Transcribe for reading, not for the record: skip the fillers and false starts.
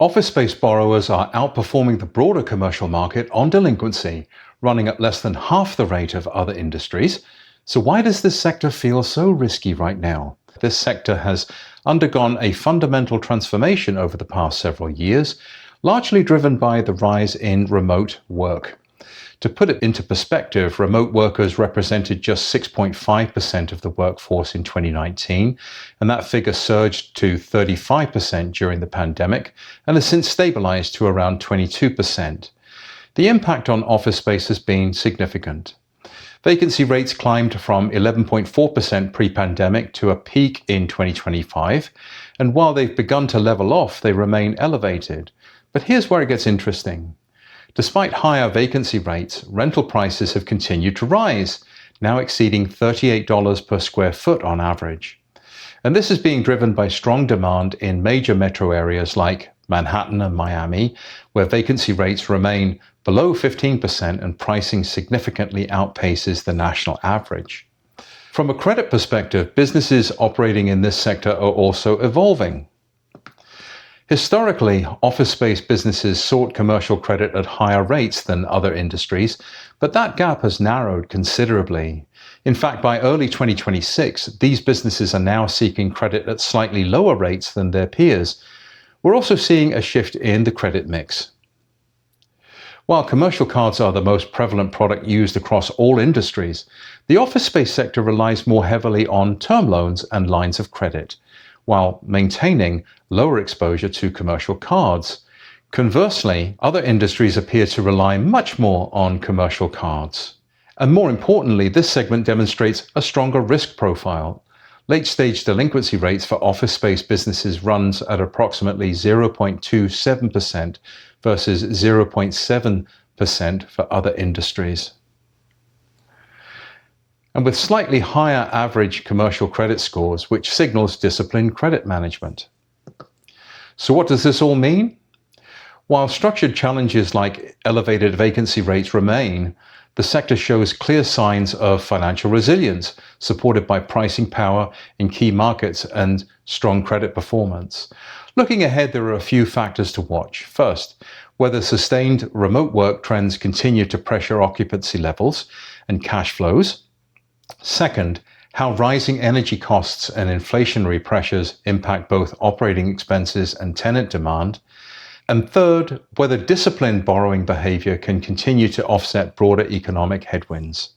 Office space borrowers are outperforming the broader commercial market on delinquency, running at less than half the rate of other industries. So why does this sector feel so risky right now? This sector has undergone a fundamental transformation over the past several years, largely driven by the rise in remote work. To put it into perspective, remote workers represented just 6.5% of the workforce in 2019, and that figure surged to 35% during the pandemic and has since stabilized to around 22%. The impact on office space has been significant. Vacancy rates climbed from 11.4% pre-pandemic to a peak in 2025, and while they've begun to level off, they remain elevated. But here's where it gets interesting. Despite higher vacancy rates, rental prices have continued to rise, now exceeding $38 per square foot on average. And this is being driven by strong demand in major metro areas like Manhattan and Miami, where vacancy rates remain below 15% and pricing significantly outpaces the national average. From a credit perspective, businesses operating in this sector are also evolving. Historically, office space businesses sought commercial credit at higher rates than other industries, but that gap has narrowed considerably. In fact, by early 2026, these businesses are now seeking credit at slightly lower rates than their peers. We're also seeing a shift in the credit mix. While commercial cards are the most prevalent product used across all industries, the office space sector relies more heavily on term loans and lines of credit, while maintaining lower exposure to commercial cards. Conversely, other industries appear to rely much more on commercial cards. And more importantly, this segment demonstrates a stronger risk profile. Late-stage delinquency rates for office space businesses runs at approximately 0.27% versus 0.7% for other industries. And with slightly higher average commercial credit scores, which signals disciplined credit management. So what does this all mean? While structured challenges like elevated vacancy rates remain, the sector shows clear signs of financial resilience, supported by pricing power in key markets and strong credit performance. Looking ahead, there are a few factors to watch. First, whether sustained remote work trends continue to pressure occupancy levels and cash flows. Second, how rising energy costs and inflationary pressures impact both operating expenses and tenant demand. And third, whether disciplined borrowing behavior can continue to offset broader economic headwinds.